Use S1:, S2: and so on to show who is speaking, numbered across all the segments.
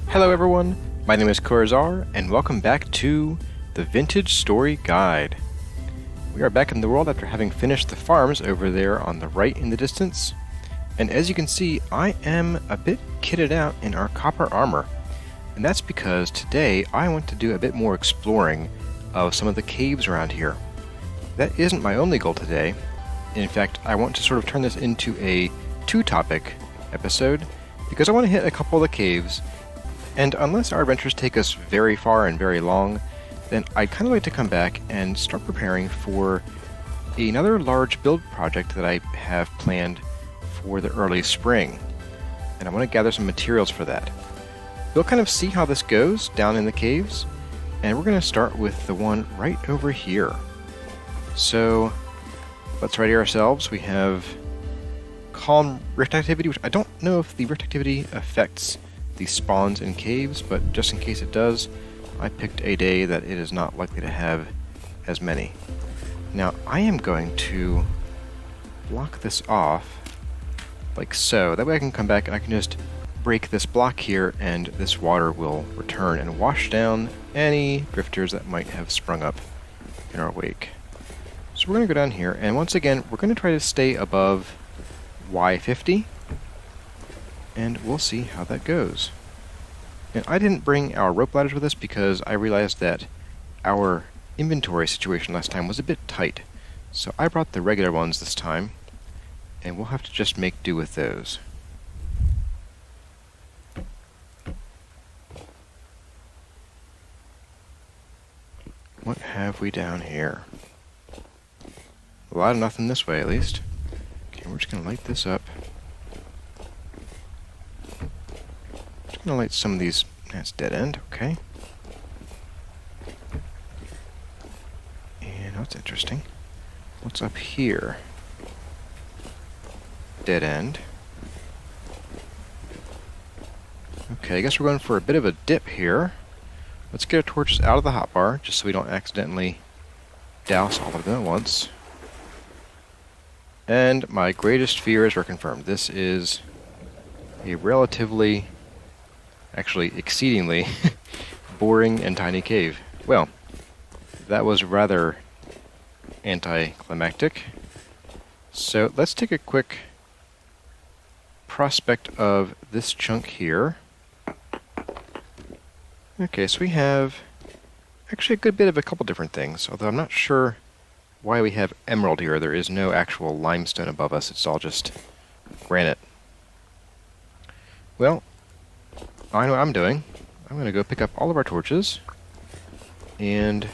S1: Hello everyone, my name is Corazar, and welcome back to the Vintage Story Guide. We are back in the world after having finished the farms over there on the right in the distance, and as you can see, I am a bit kitted out in our copper armor, and that's because today I want to do a bit more exploring of some of the caves around here. That isn't my only goal today. In fact, I want to sort of turn this into a two-topic episode, because I want to hit a couple of the caves. And unless our adventures take us very far and very long, then I'd kind of like to come back and start preparing for another large build project that I have planned for the early spring. And I want to gather some materials for that. We'll kind of see how this goes down in the caves, and we're going to start with the one right over here. So let's ready ourselves. We have calm rift activity, which I don't know if the rift activity affects the spawns in caves, but just in case it does, I picked a day that it is not likely to have as many. Now, I am going to block this off like so. That way I can come back and I can just break this block here, and this water will return and wash down any drifters that might have sprung up in our wake. So we're going to go down here, and once again, we're going to try to stay above Y50, and we'll see how that goes. And I didn't bring our rope ladders with us because I realized that our inventory situation last time was a bit tight. So I brought the regular ones this time, and we'll have to just make do with those. What have we down here? A lot of nothing this way, at least. Okay, we're just going to light this up. Just going to light some of these. That's dead end, okay. And that's interesting. What's up here? Dead end. Okay, I guess we're going for a bit of a dip here. Let's get our torches out of the hotbar, just so we don't accidentally douse all of them at once. And my greatest fears are confirmed. This is a relatively, actually exceedingly, boring and tiny cave. Well, that was rather anticlimactic. So let's take a quick prospect of this chunk here. Okay, so we have actually a good bit of a couple different things, although I'm not sure why we have emerald here. There is no actual limestone above us, it's all just granite. Well, I know what I'm doing. I'm going to go pick up all of our torches, and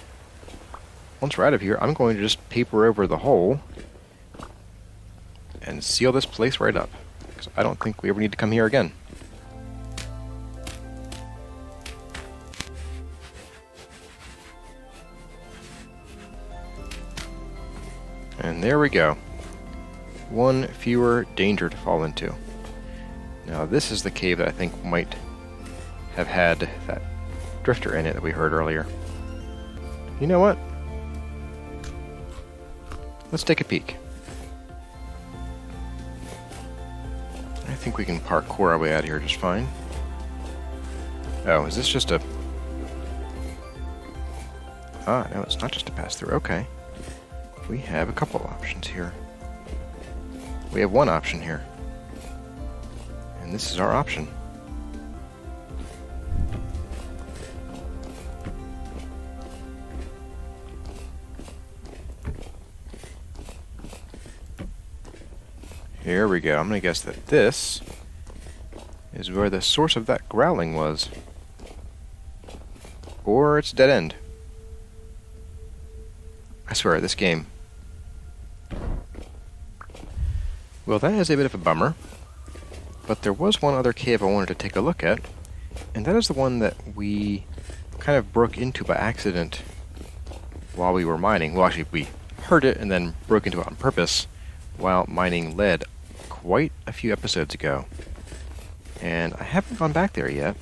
S1: once we're out of here, I'm going to just paper over the hole and seal this place right up, because I don't think we ever need to come here again. And there we go. One fewer danger to fall into. Now this is the cave that I think might have had that drifter in it that we heard earlier. You know what? Let's take a peek. I think we can parkour our way out of here just fine. Oh, is this just a... Ah, no, it's not just a pass-through. Okay. We have a couple options here. We have one option here. And this is our option. Here we go. I'm going to guess that this is where the source of that growling was. Or it's dead end. I swear, this game. Well, that is a bit of a bummer, but there was one other cave I wanted to take a look at, and that is the one that we kind of broke into by accident while we were mining. Well, actually, we heard it and then broke into it on purpose while mining lead quite a few episodes ago. And I haven't gone back there yet,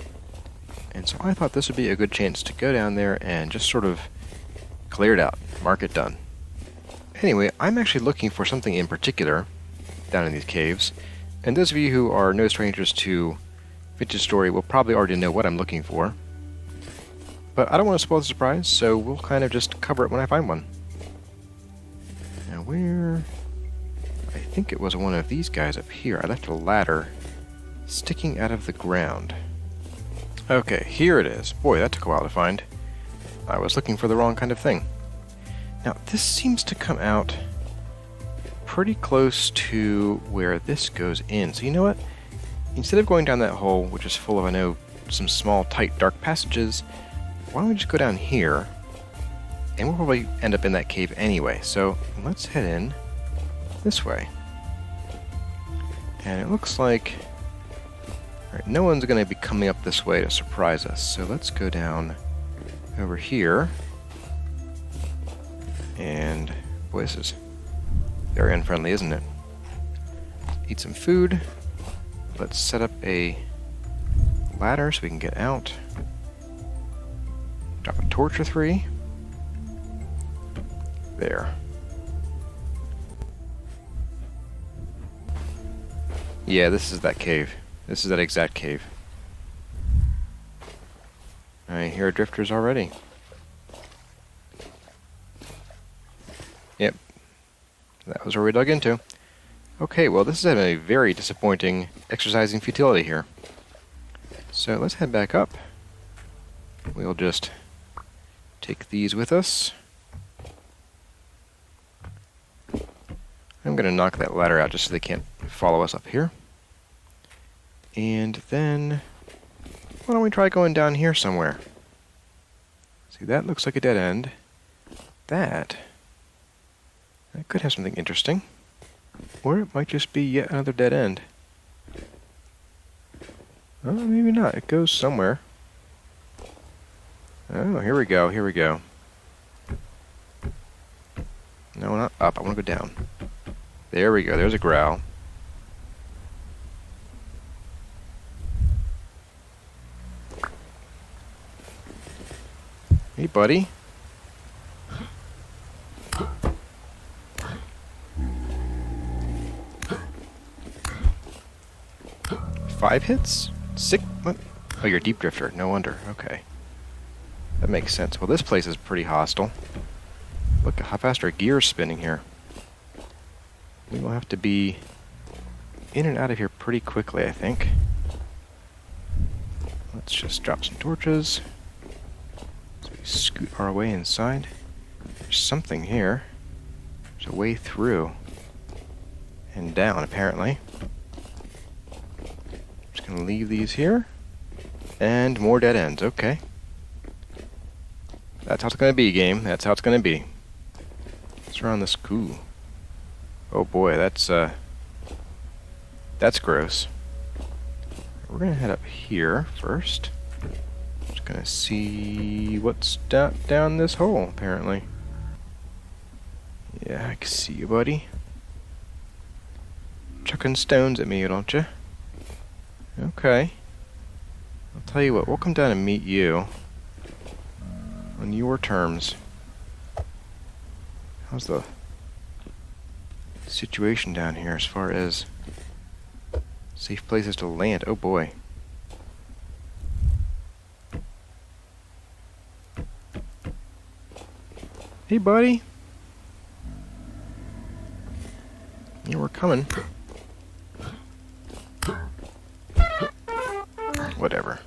S1: and so I thought this would be a good chance to go down there and just sort of clear it out, mark it done. Anyway, I'm actually looking for something in particular down in these caves, and those of you who are no strangers to vintage story will probably already know what I'm looking for. But I don't want to spoil the surprise, so we'll kind of just cover it when I find one. Now where... I think it was one of these guys up here. I left a ladder sticking out of the ground. Okay, here it is. Boy, that took a while to find. I was looking for the wrong kind of thing. Now, this seems to come out pretty close to where this goes in. So you know what? Instead of going down that hole, which is full of, I know, some small, tight, dark passages, why don't we just go down here? And we'll probably end up in that cave anyway. So let's head in this way. And it looks like... Alright, no one's going to be coming up this way to surprise us. So let's go down over here. And... boy, this is very unfriendly, isn't it? Eat some food. Let's set up a ladder so we can get out. Drop a torch or 3. There. Yeah, this is that cave. This is that exact cave. I hear drifters already. Yep. That was where we dug into. Okay, well this is a very disappointing exercise in futility here. So let's head back up. We'll just take these with us. I'm going to knock that ladder out just so they can't follow us up here. And then, why don't we try going down here somewhere? See, that looks like a dead end. That could have something interesting. Or it might just be yet another dead end. Oh, maybe not. It goes somewhere. Oh, here we go, here we go. No, not up. I want to go down. There we go. There's a growl. Hey, buddy. Five hits? 6? What? Oh, you're a deep drifter. No wonder. Okay. That makes sense. Well, this place is pretty hostile. Look how fast our gear's spinning here. We will have to be in and out of here pretty quickly, I think. Let's just drop some torches. So we scoot our way inside. There's something here. There's a way through. And down, apparently. Just gonna leave these here. And more dead ends, okay. That's how it's gonna be, game. That's how it's gonna be. What's around this? Ooh. Oh boy, that's gross. We're gonna head up here first. Just gonna see what's down this hole, apparently. Yeah, I can see you, buddy. Chucking stones at me, don't you? Okay. I'll tell you what, we'll come down and meet you. On your terms. How's the situation down here as far as safe places to land? Oh boy. Hey buddy. Yeah, we're coming. Whatever.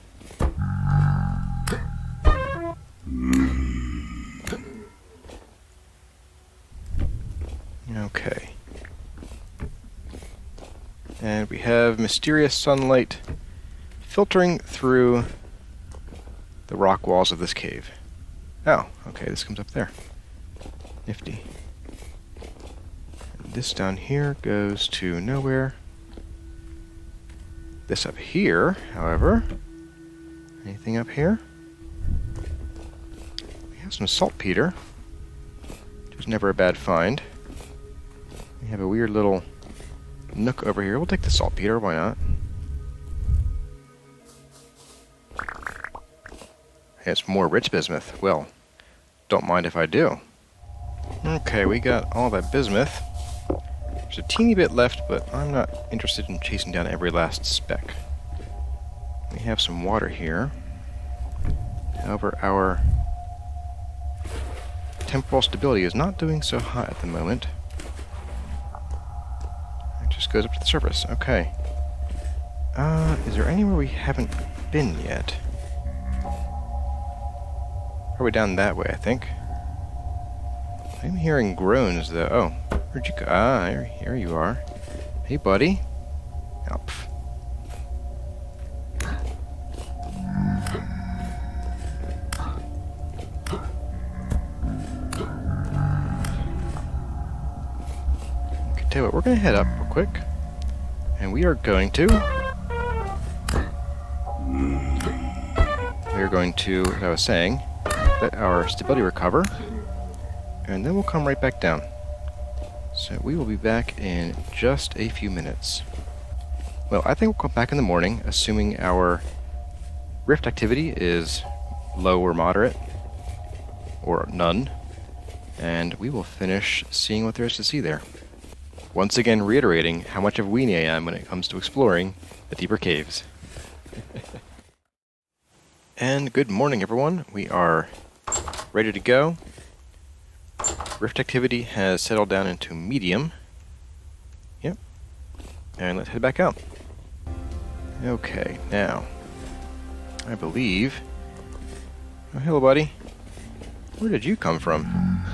S1: Okay. And we have mysterious sunlight filtering through the rock walls of this cave. Oh, okay, this comes up there. Nifty. And this down here goes to nowhere. This up here, however. Anything up here? We have some saltpeter, which was never a bad find. We have a weird little nook over here. We'll take the saltpeter, why not? Hey, it's more rich bismuth. Well, don't mind if I do. Okay, we got all that bismuth. There's a teeny bit left, but I'm not interested in chasing down every last speck. have some water here. However, our temporal stability is not doing so hot at the moment. It just goes up to the surface. Okay. Is there anywhere we haven't been yet? Probably down that way, I think. I'm hearing groans, though. Oh, where'd you go? Ah, here you are. Hey, buddy. Oh, pff. Okay, tell you what, we're going to head up real quick. And we are going to... as I was saying, let our stability recover. And then we'll come right back down. So we will be back in just a few minutes. Well, I think we'll come back in the morning, assuming our rift activity is low or moderate, or none, and we will finish seeing what there is to see there. Once again reiterating how much of a weenie I am when it comes to exploring the deeper caves. And good morning, everyone. We are ready to go. Rift activity has settled down into medium. Yep. And let's head back out. Okay, now, I believe... Oh, hello, buddy. Where did you come from?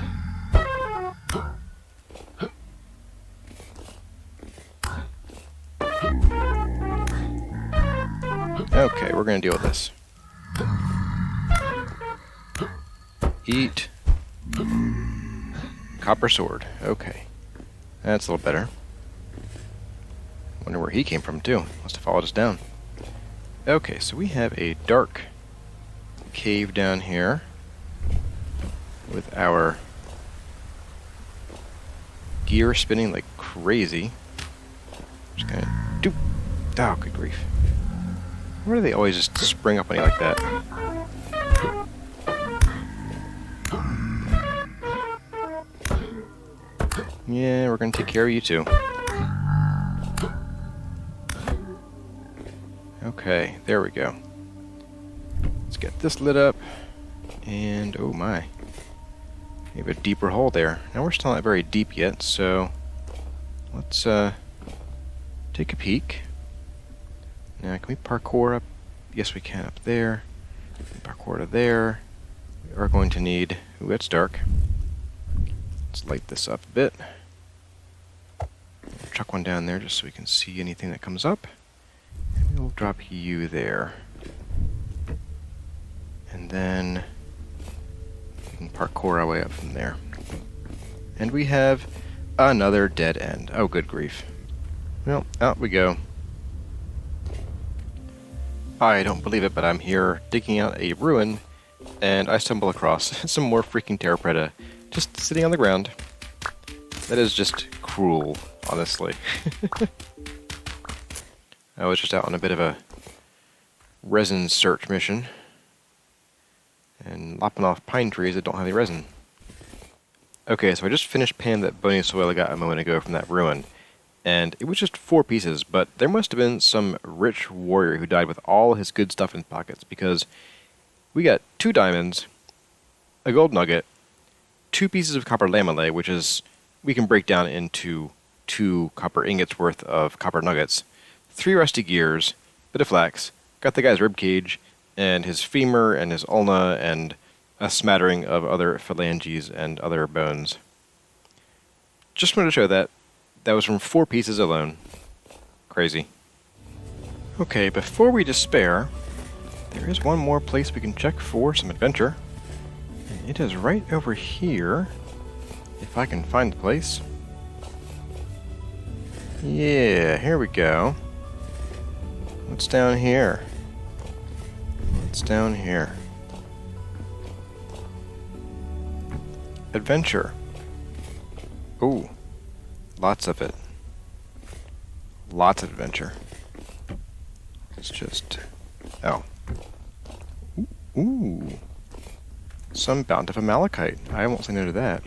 S1: Okay, we're gonna deal with this. Eat. Copper sword. Okay. That's a little better. Wonder where he came from, too. Must have followed us down. Okay, so we have a dark cave down here with our gear spinning like crazy. Just gonna do. Oh, good grief. Why do they always just spring up on you like that? Yeah, we're gonna take care of you too. Okay, there we go. Let's get this lit up. And, oh my. We have a deeper hole there. Now we're still not very deep yet, so let's take a peek. Now, can we parkour up? Yes, we can up there. Parkour to there. We are going to need... Ooh, that's dark. Let's light this up a bit. Chuck one down there just so we can see anything that comes up. And we'll drop you there. And then we can parkour our way up from there. And we have another dead end. Oh, good grief. Well, out we go. I don't believe it, but I'm here digging out a ruin, and I stumble across some more freaking terra preta just sitting on the ground. That is just cruel, honestly. I was just out on a bit of a resin search mission, and lopping off pine trees that don't have any resin. Okay, so I just finished panning that bony soil I got a moment ago from that ruin. And it was just 4 pieces, but there must have been some rich warrior who died with all his good stuff in his pockets, because we got 2 diamonds, a gold nugget, 2 pieces of copper lamellae, which is, we can break down into 2 copper ingots worth of copper nuggets, 3 rusty gears, bit of flax, got the guy's rib cage, and his femur, and his ulna, and a smattering of other phalanges and other bones. Just wanted to show that. That was from 4 pieces alone. Crazy. Okay, before we despair, there is one more place we can check for some adventure. And it is right over here, if I can find the place. Yeah, here we go. What's down here? What's down here? Adventure. Ooh. Lots of it. Lots of adventure. It's just... Oh. Ooh. Some bountiful malachite. I won't say no to that.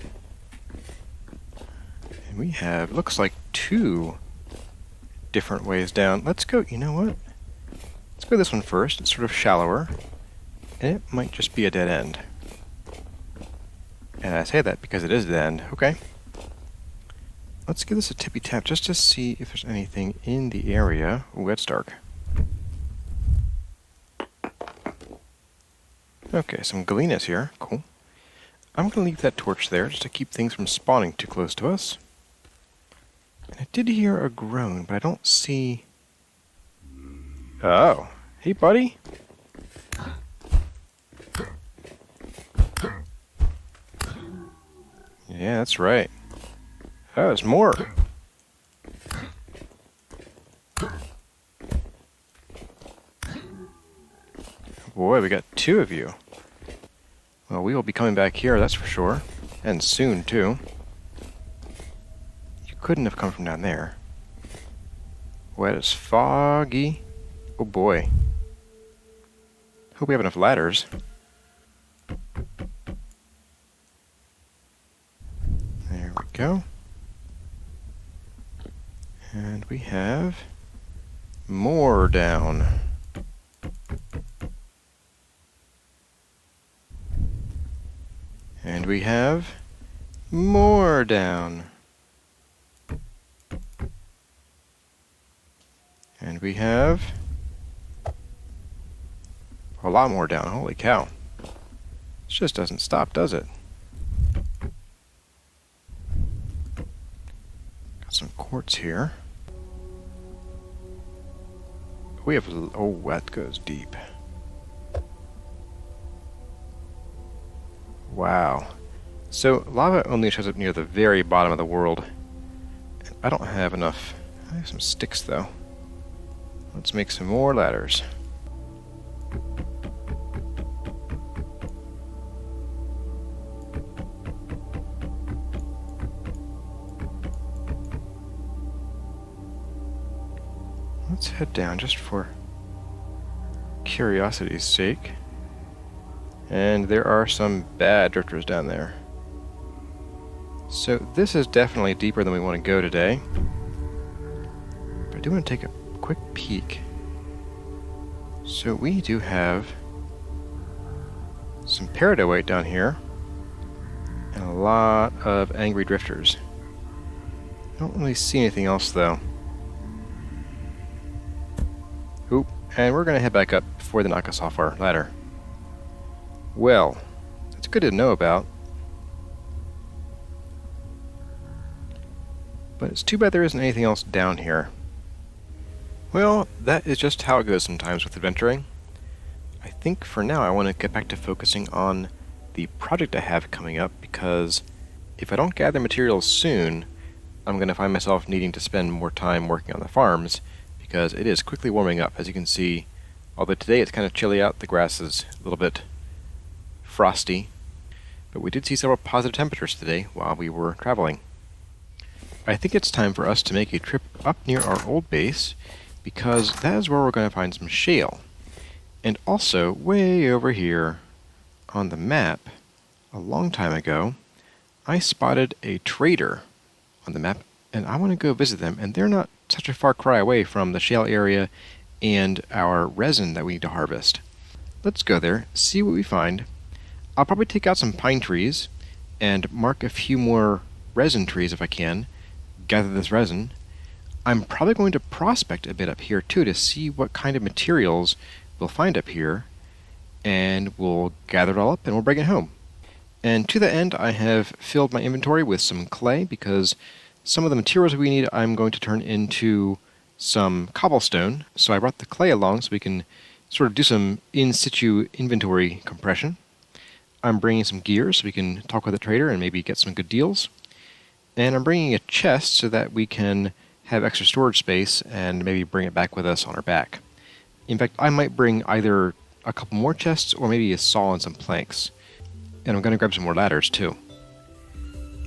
S1: And we have, looks like 2 different ways down. Let's go, you know what? Let's go this one first. It's sort of shallower, and it might just be a dead end. And I say that because it is a dead end. Okay. Let's give this a tippy tap just to see if there's anything in the area. Ooh, that's dark. Okay, some galenas here. Cool. I'm going to leave that torch there just to keep things from spawning too close to us. And I did hear a groan, but I don't see... Oh. Hey, buddy. Yeah, that's right. Oh, there's more. Boy, we got two of you. Well, we will be coming back here, that's for sure. And soon, too. You couldn't have come from down there. Boy, it is foggy. Oh boy. Hope we have enough ladders. There we go. And we have more down. And we have more down. And we have a lot more down. Holy cow. This just doesn't stop, does it? Got some quartz here. We have... Oh, that goes deep. Wow. So, lava only shows up near the very bottom of the world. I don't have enough. I have some sticks, though. Let's make some more ladders. Let's head down just for curiosity's sake. And there are some bad drifters down there. So this is definitely deeper than we want to go today. But I do want to take a quick peek. So we do have some peridotite down here. And a lot of angry drifters. I don't really see anything else though. Oop, and we're going to head back up before they knock us off our ladder. Well, that's good to know about. But it's too bad there isn't anything else down here. Well, that is just how it goes sometimes with adventuring. I think for now I want to get back to focusing on the project I have coming up, because if I don't gather materials soon, I'm going to find myself needing to spend more time working on the farms, because it is quickly warming up. As you can see, although today it's kind of chilly out, the grass is a little bit frosty, but we did see several positive temperatures today while we were traveling. I think it's time for us to make a trip up near our old base, because that is where we're going to find some shale. And also, way over here on the map, a long time ago, I spotted a trader on the map, and I want to go visit them, and they're not such a far cry away from the shale area and our resin that we need to harvest. Let's go there, see what we find. I'll probably take out some pine trees and mark a few more resin trees if I can, gather this resin. I'm probably going to prospect a bit up here too to see what kind of materials we'll find up here, and we'll gather it all up and we'll bring it home. And to that end, I have filled my inventory with some clay, because some of the materials we need I'm going to turn into some cobblestone. So I brought the clay along so we can sort of do some in situ inventory compression. I'm bringing some gear so we can talk with the trader and maybe get some good deals. And I'm bringing a chest so that we can have extra storage space and maybe bring it back with us on our back. In fact, I might bring either a couple more chests or maybe a saw and some planks. And I'm going to grab some more ladders too.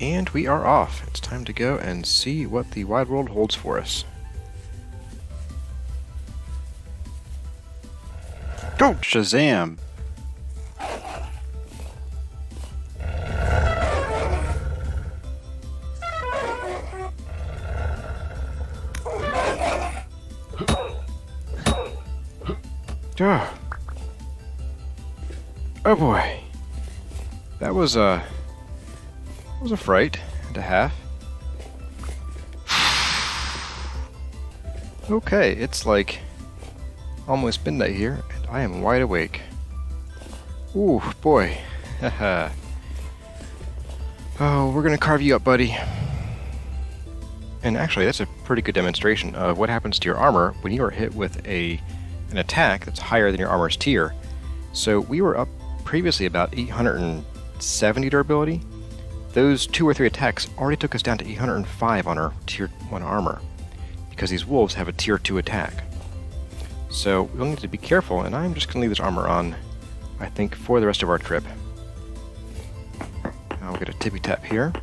S1: And we are off. It's time to go and see what the wide world holds for us.
S2: Go! Shazam!
S1: Oh. Oh boy. That was a fright and a half. Okay, it's like almost midnight here, and I am wide awake. Ooh, boy. Haha. Oh, we're gonna carve you up, buddy. And actually, that's a pretty good demonstration of what happens to your armor when you are hit with an attack that's higher than your armor's tier. So we were up previously about 870 durability. Those 2 or 3 attacks already took us down to 805 on our tier 1 armor, because these wolves have a tier 2 attack. So we'll need to be careful, and I'm just going to leave this armor on, I think, for the rest of our trip. I'll get a tippy tap here.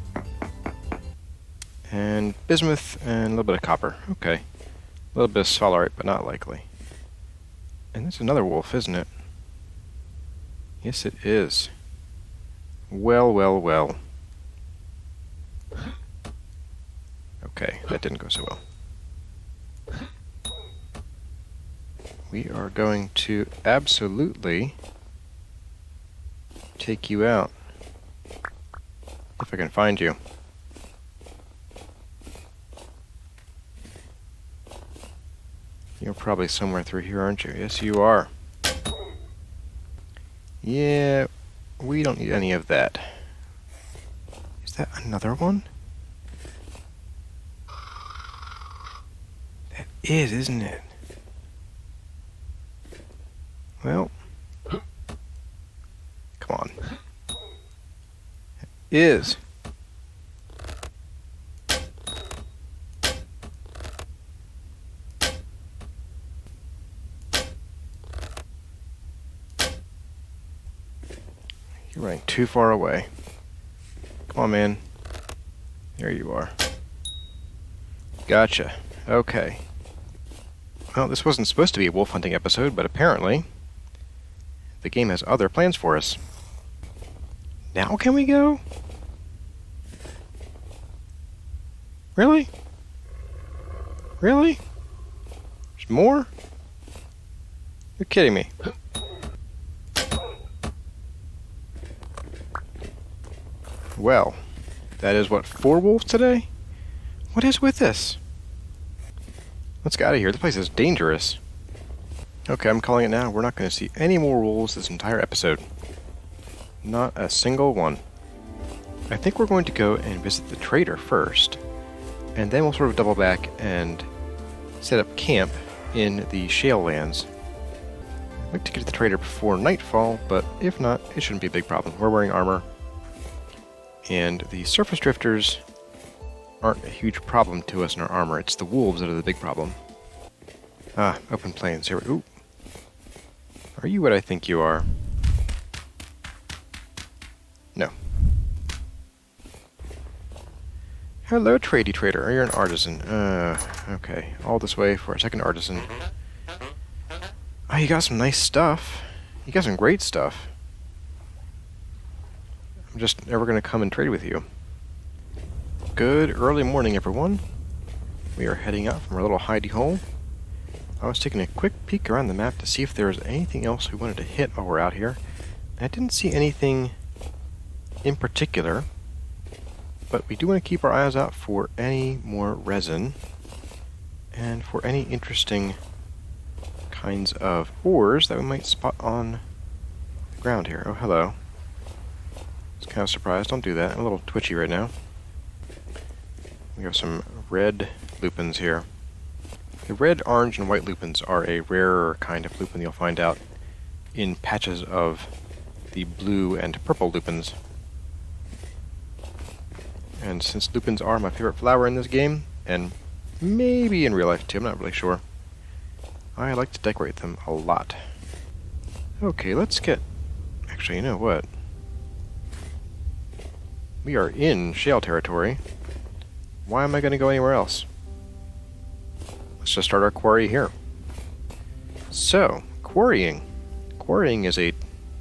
S1: And bismuth and a little bit of copper. Okay. A little bit of sphalerite, but not likely. And that's another wolf, isn't it? Yes, it is. Well, well, well. Okay, that didn't go so well. We are going to absolutely take you out. If I can find you. You're probably somewhere through here, aren't you? Yes, you are. Yeah, we don't need any of that. Is that another one? That is, isn't it? Well, come on. It is. You're running too far away. Come on, man. There you are. Gotcha. Okay. Well, this wasn't supposed to be a wolf hunting episode, but apparently the game has other plans for us. Now can we go? Really? Really? There's more? You're kidding me. Well, that is what, 4 wolves today? What is with this? Let's get out of here. This place is dangerous. Okay, I'm calling it now. We're not going to see any more wolves this entire episode. Not a single one. I think we're going to go and visit the trader first, and then we'll sort of double back and set up camp in the shale lands. I'd like to get to the trader before nightfall, but if not, it shouldn't be a big problem. We're wearing armor. And the surface drifters aren't a huge problem to us in our armor. It's the wolves that are the big problem. Ah, open plains. Here we Ooh. Are you what I think you are? No. Hello, tradey trader. You're an artisan. Okay. All this way for a second artisan. Oh, you got some nice stuff. You got some great stuff. I'm just never going to come and trade with you. Good early morning, everyone. We are heading out from our little hidey hole. I was taking a quick peek around the map to see if there was anything else we wanted to hit while we're out here. I didn't see anything in particular, but we do want to keep our eyes out for any more resin and for any interesting kinds of ores that we might spot on the ground here. Oh, hello. I was kind of surprised. Don't do that. I'm a little twitchy right now. We have some red lupins here. The red, orange, and white lupins are a rarer kind of lupin you'll find out in patches of the blue and purple lupins. And since lupins are my favorite flower in this game, and maybe in real life too, I'm not really sure, I like to decorate them a lot. Okay, let's get... Actually, you know what? We are in shale territory. Why am I going to go anywhere else? Let's just start our quarry here. So, quarrying. Quarrying is a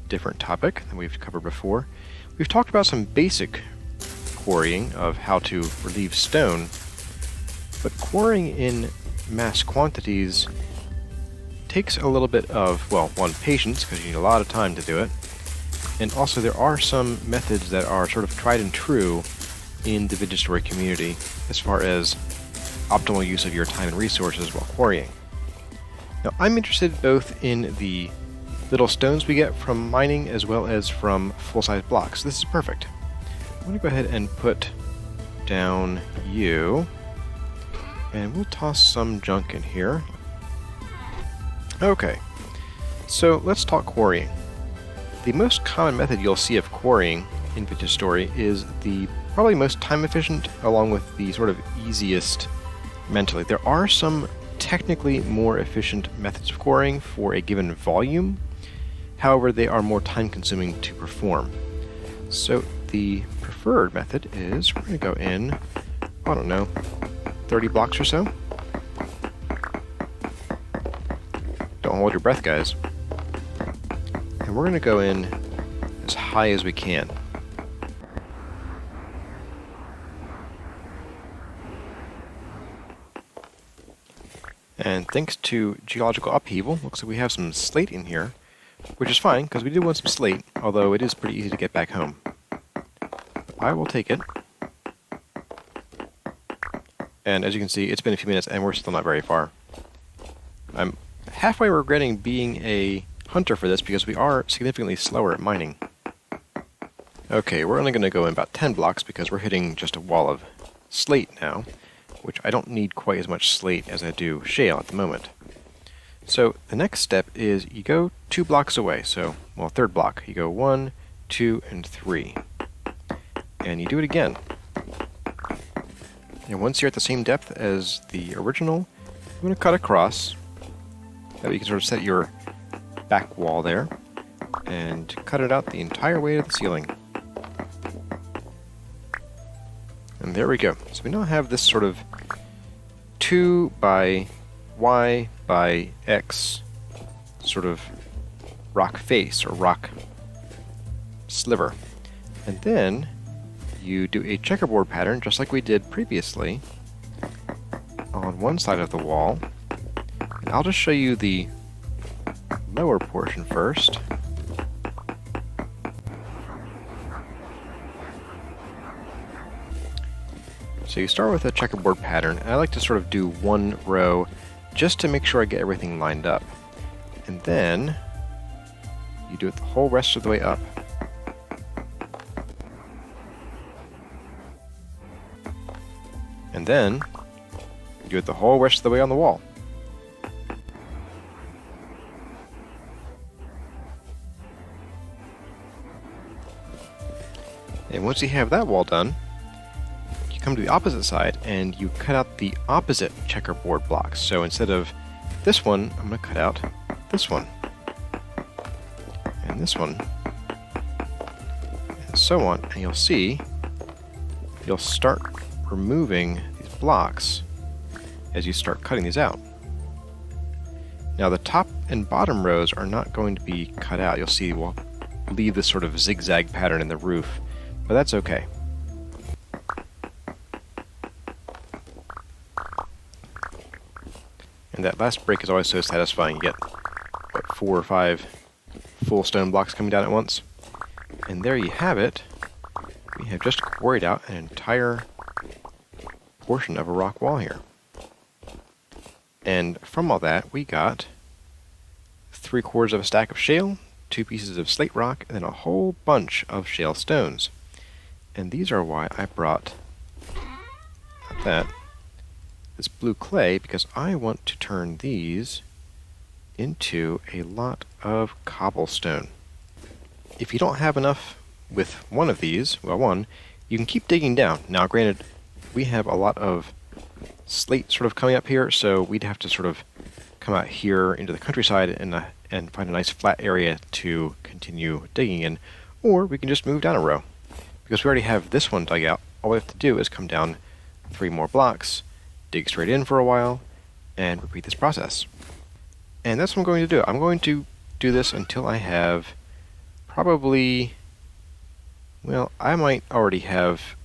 S1: different topic than we've covered before. We've talked about some basic quarrying of how to relieve stone, but quarrying in mass quantities takes a little bit of, well, one, patience, because you need a lot of time to do it, and also there are some methods that are sort of tried and true in the vintage story community as far as optimal use of your time and resources while quarrying. Now, I'm interested both in the little stones we get from mining as well as from full-size blocks. This is perfect. I'm going to go ahead and put down you, and we'll toss some junk in here. Okay, so let's talk quarrying. The most common method you'll see of quarrying in vintage story is the probably most time efficient, along with the sort of easiest mentally. There are some technically more efficient methods of quarrying for a given volume. However, they are more time consuming to perform. So the preferred method is we're going to go in, I don't know, 30 blocks or so. Don't hold your breath, guys. And we're going to go in as high as we can. And thanks to geological upheaval, looks like we have some slate in here, which is fine, because we do want some slate, although it is pretty easy to get back home. I will take it. And as you can see, it's been a few minutes, and we're still not very far. I'm halfway regretting being a hunter for this, because we are significantly slower at mining. Okay, we're only going to go in about 10 blocks, because we're hitting just a wall of slate now, which I don't need quite as much slate as I do shale at the moment. So the next step is you go 2 blocks away, so, well, third block. You go 1, 2, and 3. And you do it again. And once you're at the same depth as the original, I'm going to cut across. That way you can sort of set your back wall there, and cut it out the entire way to the ceiling. And there we go. So we now have this sort of 2 by Y by X sort of rock face or rock sliver. And then you do a checkerboard pattern just like we did previously on one side of the wall. And I'll just show you the lower portion first. So you start with a checkerboard pattern, and I like to sort of do 1 row just to make sure I get everything lined up. And then you do it the whole rest of the way up. And then you do it the whole rest of the way on the wall. And once you have that wall done, come to the opposite side and you cut out the opposite checkerboard blocks. So instead of this one, I'm going to cut out this one, and this one, and so on. And you'll see, you'll start removing these blocks as you start cutting these out. Now the top and bottom rows are not going to be cut out. You'll see we'll leave this sort of zigzag pattern in the roof, but that's okay. And that last break is always so satisfying. You get, what, 4 or 5 full stone blocks coming down at once. And there you have it. We have just quarried out an entire portion of a rock wall here. And from all that, we got 3/4 of a stack of shale, 2 pieces of slate rock, and then a whole bunch of shale stones. And these are why I brought this blue clay, because I want to turn these into a lot of cobblestone. If you don't have enough with one of these, well, you can keep digging down. Now, granted, we have a lot of slate sort of coming up here, so we'd have to sort of come out here into the countryside and find a nice flat area to continue digging in, or we can just move down a row. Because we already have this one dug out, all we have to do is come down 3 more blocks, dig straight in for a while, and repeat this process. And that's what I'm going to do. I'm going to do this until I have probably, well, I might already have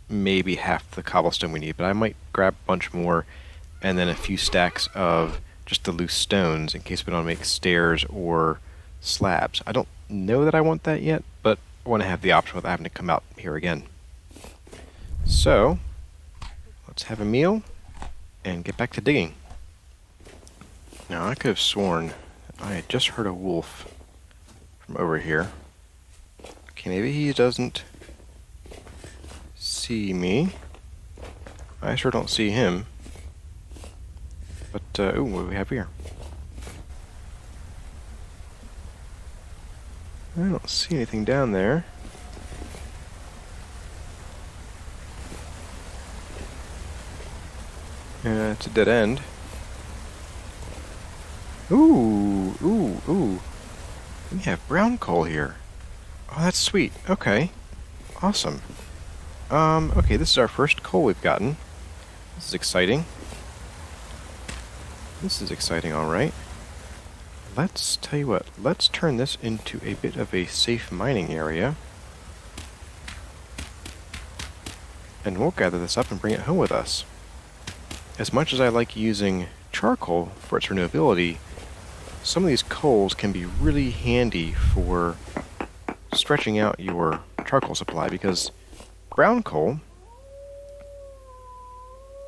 S1: maybe half the cobblestone we need, but I might grab a bunch more and then a few stacks of just the loose stones in case we don't make stairs or slabs. I don't know that I want that yet, but I want to have the option without having to come out here again. So, let's have a meal and get back to digging. Now, I could have sworn I had just heard a wolf from over here. Okay, maybe he doesn't see me. I sure don't see him. But, ooh, what do we have here? I don't see anything down there. It's a dead end. Ooh, ooh, ooh. We have brown coal here. Oh, that's sweet. Okay. Awesome. Okay, this is our first coal we've gotten. This is exciting. This is exciting, alright. Let's tell you what, let's turn this into a bit of a safe mining area. And we'll gather this up and bring it home with us. As much as I like using charcoal for its renewability, some of these coals can be really handy for stretching out your charcoal supply, because brown coal...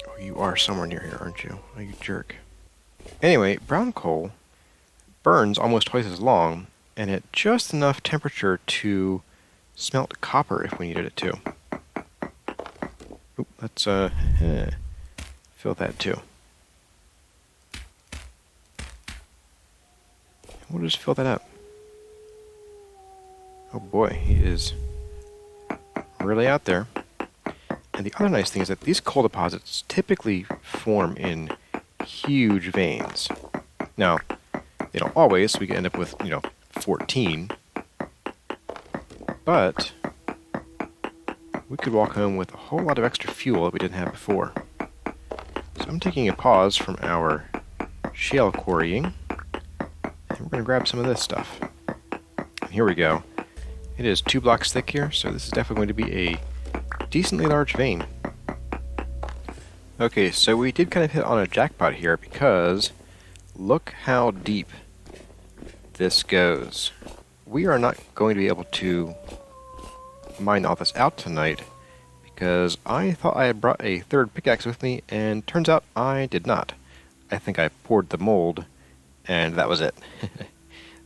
S1: Oh, you are somewhere near here, aren't you? Oh, you jerk. Anyway, brown coal burns almost twice as long, and at just enough temperature to smelt copper if we needed it to. Oop, let's fill that too. We'll just fill that up. Oh boy, he is really out there. And the other nice thing is that these coal deposits typically form in huge veins. Now, they don't always, so we can end up with, 14. But we could walk home with a whole lot of extra fuel that we didn't have before. So I'm taking a pause from our shale quarrying, and we're going to grab some of this stuff. And here we go. It is 2 blocks thick here, so this is definitely going to be a decently large vein. Okay, so we did kind of hit on a jackpot here, because look how deep this goes. We are not going to be able to mine all this out tonight, because I thought I had brought a third pickaxe with me, and turns out I did not. I think I poured the mold, and that was it.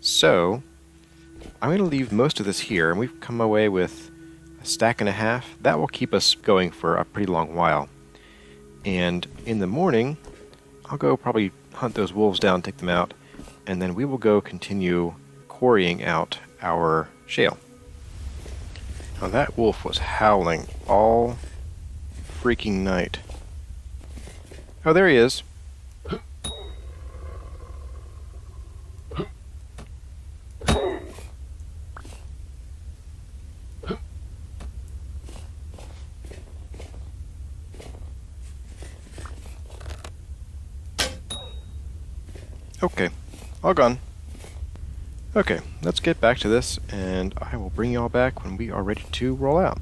S1: So, I'm going to leave most of this here, and we've come away with a stack and a half. That will keep us going for a pretty long while. And in the morning, I'll go probably hunt those wolves down, take them out, and then we will go continue quarrying out our shale. Now that wolf was howling all freaking night. Oh, there he is. Okay, all gone. Okay, let's get back to this, and I will bring you all back when we are ready to roll out.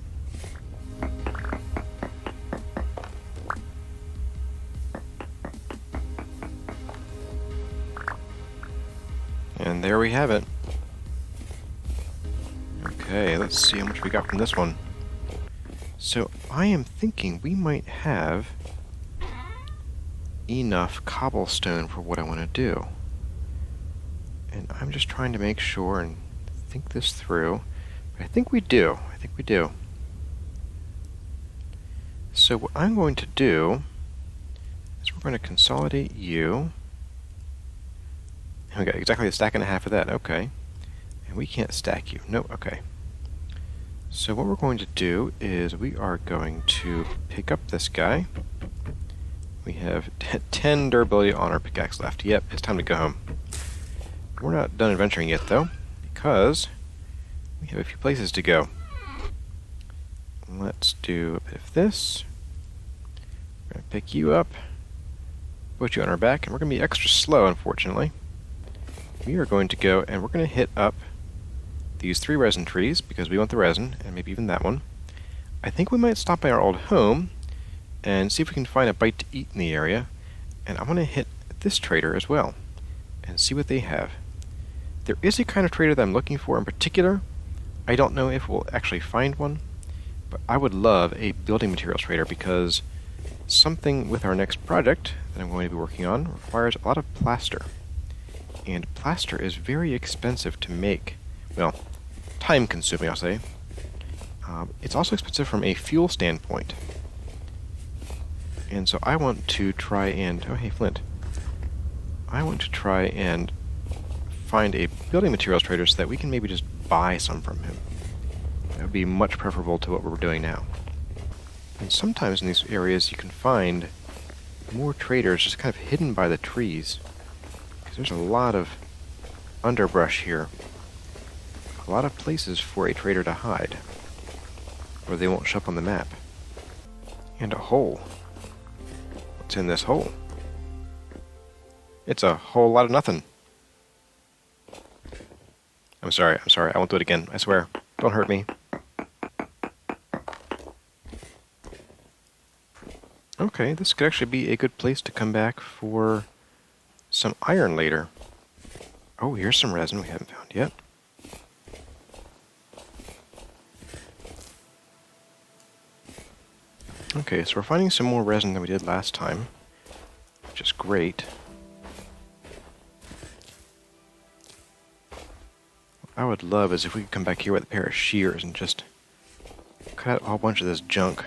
S1: And there we have it. Okay, let's see how much we got from this one. So, I am thinking we might have enough cobblestone for what I want to do. And I'm just trying to make sure and think this through. But I think we do. So what I'm going to do is we're going to consolidate you. And we got exactly a stack and a half of that. Okay. And we can't stack you. Nope. Okay. So what we're going to do is we are going to pick up this guy. We have 10 durability on our pickaxe left. Yep, it's time to go home. We're not done adventuring yet, though, because we have a few places to go. Let's do a bit of this. We're going to pick you up, put you on our back, and we're going to be extra slow, unfortunately. We are going to go, and we're going to hit up these 3 resin trees, because we want the resin, and maybe even that one. I think we might stop by our old home, and see if we can find a bite to eat in the area. And I'm going to hit with this trader as well and see what they have. There is a kind of trader that I'm looking for in particular. I don't know if we'll actually find one, but I would love a building materials trader because something with our next project that I'm going to be working on requires a lot of plaster. And plaster is very expensive to make. Well, time consuming, I'll say. It's also expensive from a fuel standpoint. And so I want to try and... Oh, hey, Flint. I want to try and find a building materials trader so that we can maybe just buy some from him. That would be much preferable to what we're doing now. And sometimes in these areas you can find more traders just kind of hidden by the trees. Because there's a lot of underbrush here. A lot of places for a trader to hide, or they won't show up on the map. And a hole. What's in this hole? It's a whole lot of nothing. I'm sorry, I won't do it again, I swear. Don't hurt me. Okay, this could actually be a good place to come back for some iron later. Oh, here's some resin we haven't found yet. Okay, so we're finding some more resin than we did last time, which is great. What I would love is if we could come back here with a pair of shears and just cut out a whole bunch of this junk.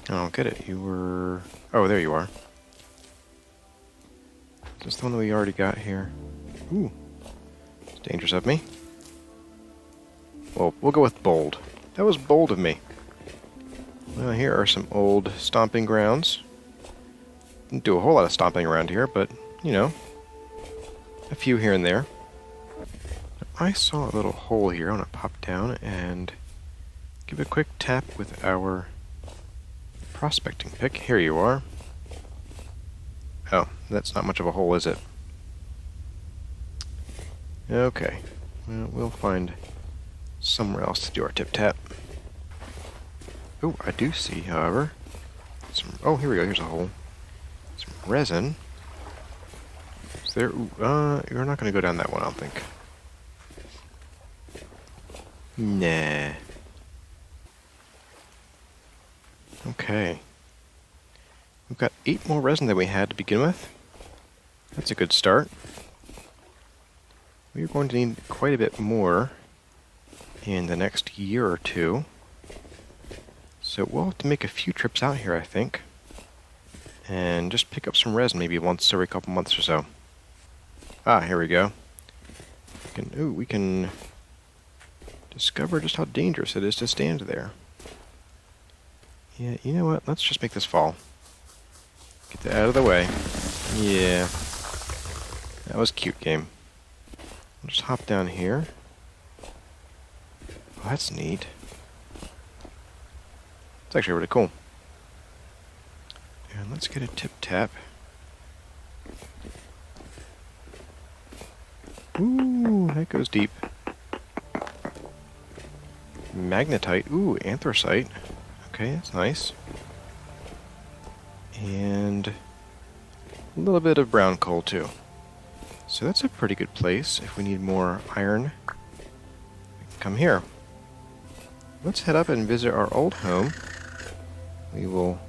S1: I don't get it. You were... Oh, there you are. Is this the one that we already got here? Ooh. It's dangerous of me. Well, we'll go with bold. That was bold of me. Well, here are some old stomping grounds. Didn't do a whole lot of stomping around here, but, you know, a few here and there. I saw a little hole here. I want to pop down and give a quick tap with our prospecting pick. Here you are. Oh, that's not much of a hole, is it? Okay. Well, we'll find somewhere else to do our tip-tap. Oh, I do see, however, some... Oh, here we go. Here's a hole. Some resin. Is there... Ooh, you're not going to go down that one, I don't think. Nah. Okay. We've got 8 more resin than we had to begin with. That's a good start. We're going to need quite a bit more in the next year or two. So we'll have to make a few trips out here, I think. And just pick up some resin maybe once every couple months or so. Ah, here we go. We can discover just how dangerous it is to stand there. Yeah, you know what? Let's just make this fall. Get that out of the way. Yeah. That was cute, game. I'll just hop down here. Oh, that's neat. It's actually really cool. And let's get a tip-tap. Ooh, that goes deep. Magnetite. Ooh, anthracite. Okay, that's nice. And a little bit of brown coal, too. So that's a pretty good place. If we need more iron, come here. Let's head up and visit our old home. We will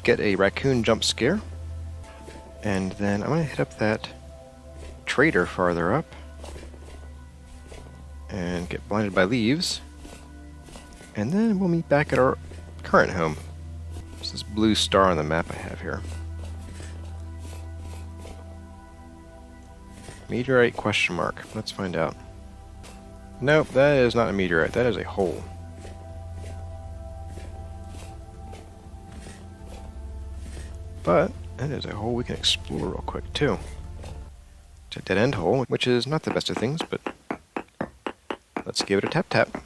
S1: get a raccoon jump scare. And then I'm going to hit up that trader farther up. And get blinded by leaves. And then we'll meet back at our current home. It's this blue star on the map I have here. Meteorite question mark. Let's find out. Nope, that is not a meteorite. That is a hole. But that is a hole we can explore real quick, too. It's a dead-end hole, which is not the best of things, but let's give it a tap-tap.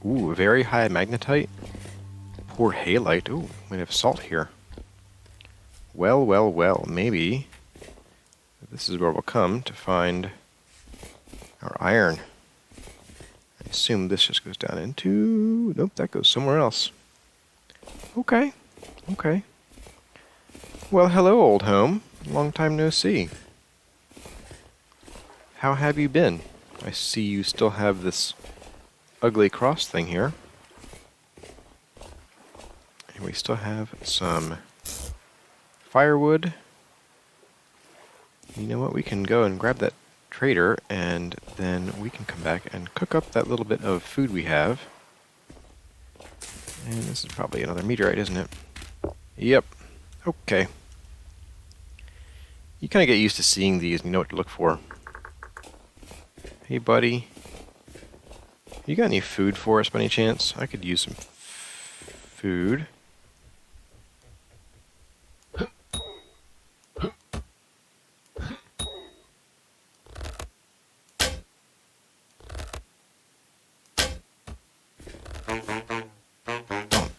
S1: Ooh, very high magnetite. Poor halite. Ooh, we have salt here. Well, well, well. Maybe this is where we'll come to find our iron. I assume this just goes down into... Nope, that goes somewhere else. Okay. Okay. Well, hello, old home. Long time no see. How have you been? I see you still have this ugly cross thing here. And we still have some firewood. You know what? We can go and grab that trader, and then we can come back and cook up that little bit of food we have. And this is probably another meteorite, isn't it? Yep. Okay. You kind of get used to seeing these and you know what to look for. Hey, buddy. You got any food for us by any chance? I could use some food. Don't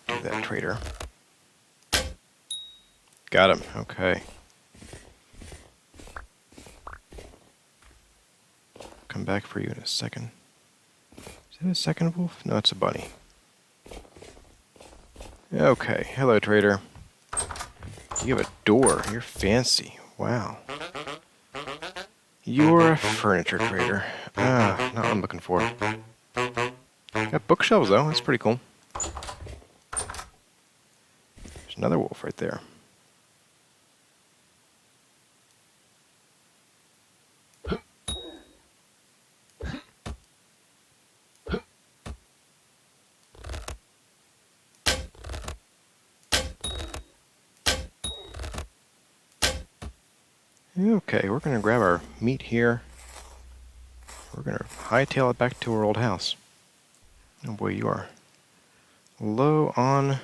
S1: do that, traitor. Got him. Okay. Come back for you in a second. Is that a second wolf? No, it's a bunny. Okay. Hello, trader. You have a door. You're fancy. Wow. You're a furniture trader. Ah, not what I'm looking for. Got bookshelves, though. That's pretty cool. There's another wolf right there. Okay, we're going to grab our meat here. We're going to hightail it back to our old house. Oh boy, you are low on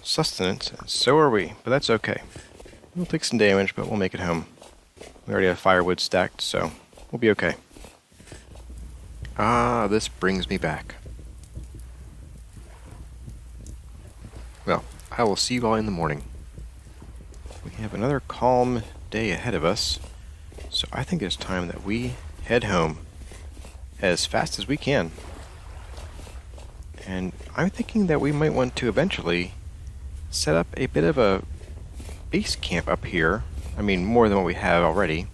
S1: sustenance, and so are we, but that's okay. We'll take some damage, but we'll make it home. We already have firewood stacked, so we'll be okay. Ah, this brings me back. Well, I will see you all in the morning. We have another calm day ahead of us, so I think it's time that we head home as fast as we can. And I'm thinking that we might want to eventually set up a bit of a base camp up here. I mean, more than what we have already,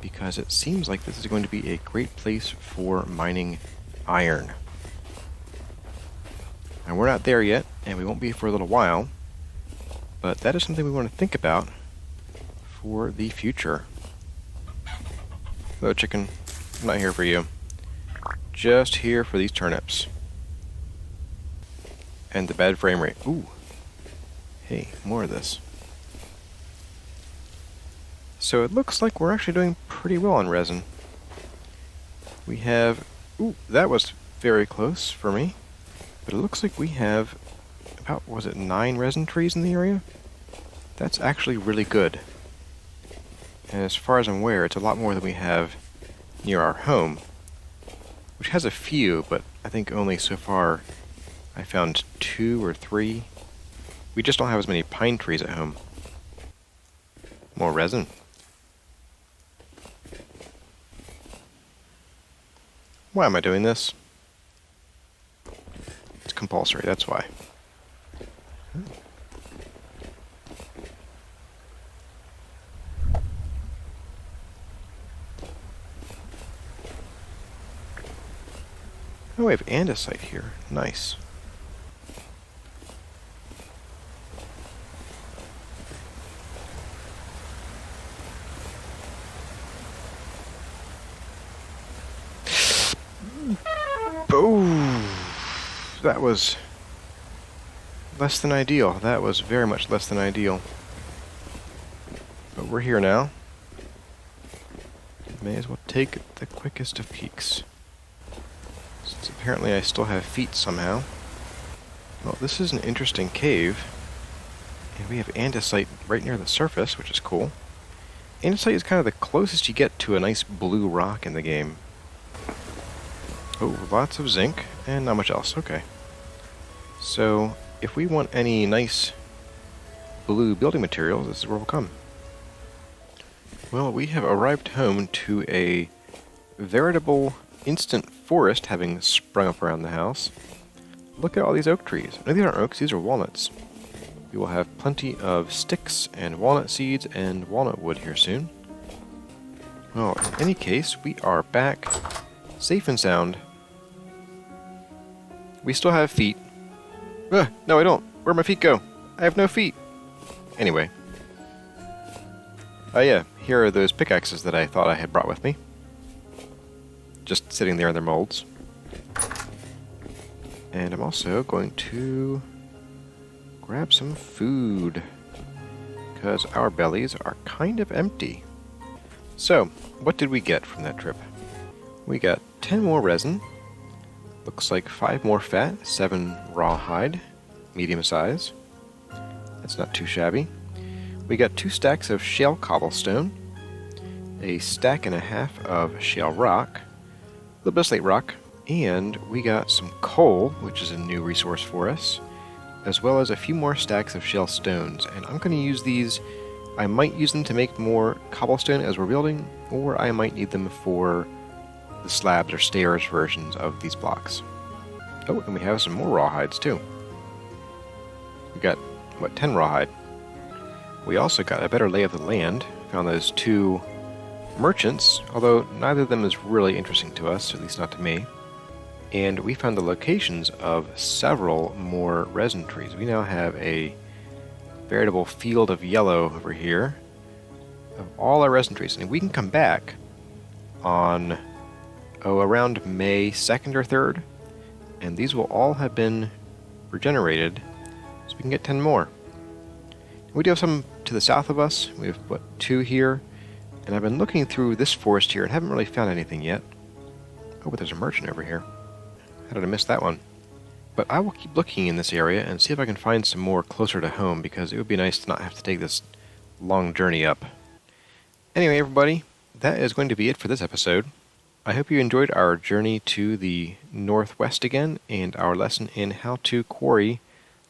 S1: because it seems like this is going to be a great place for mining iron. And we're not there yet, and we won't be for a little while, but that is something we want to think about for the future. Hello, chicken. I'm not here for you. Just here for these turnips. And the bad frame rate. Ooh. Hey, more of this. So it looks like we're actually doing pretty well on resin. We have... Ooh, that was very close for me. But it looks like we have about, was it 9 resin trees in the area? That's actually really good. And as far as I'm aware, it's a lot more than we have near our home, which has a few, but I think only so far I found 2 or 3. We just don't have as many pine trees at home. More resin. Why am I doing this? It's compulsory, that's why. Oh, we have andesite here. Nice. Oh, that was less than ideal. That was very much less than ideal. But we're here now. May as well take the quickest of peaks. Since apparently I still have feet somehow. Well, this is an interesting cave. And we have andesite right near the surface, which is cool. Andesite is kind of the closest you get to a nice blue rock in the game. Oh, lots of zinc, and not much else. Okay. So, if we want any nice blue building materials, this is where we'll come. Well, we have arrived home to a veritable instant forest having sprung up around the house. look at all these oak trees. No, these aren't oaks, these are walnuts. We will have plenty of sticks and walnut seeds and walnut wood here soon. Well, in any case, we are back, safe and sound. We still have feet. No, I don't. Where'd my feet go? I have no feet. Anyway. Oh yeah, here are those pickaxes that I thought I had brought with me. Just sitting there in their molds. And I'm also going to grab some food, because our bellies are kind of empty. So, what did we get from that trip? We got 10 more resin, looks like 5 more fat, 7 rawhide, medium size. That's not too shabby. We got 2 stacks of shale cobblestone, a stack and a half of shale rock, a little bit of slate rock, and we got some coal, which is a new resource for us, as well as a few more stacks of shale stones. And I'm going to use these. I might use them to make more cobblestone as we're building, or I might need them for the slabs or stairs versions of these blocks. Oh, and we have some more rawhides too. We got, 10 rawhide. We also got a better lay of the land. Found those 2 merchants, although neither of them is really interesting to us, at least not to me. And we found the locations of several more resin trees. We now have a veritable field of yellow over here of all our resin trees. And we can come back on, around May 2nd or 3rd, and these will all have been regenerated, so we can get 10 more. We do have some to the south of us. We have, 2 here, and I've been looking through this forest here and haven't really found anything yet. Oh, but there's a merchant over here. How did I miss that one? But I will keep looking in this area and see if I can find some more closer to home, because it would be nice to not have to take this long journey up. Anyway, everybody, that is going to be it for this episode. I hope you enjoyed our journey to the northwest again and our lesson in how to quarry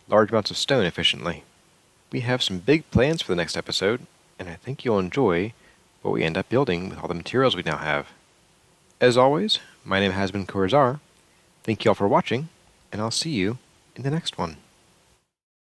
S1: large amounts of stone efficiently. We have some big plans for the next episode, and I think you'll enjoy what we end up building with all the materials we now have. As always, my name has been Quarry. Thank you all for watching, and I'll see you in the next one.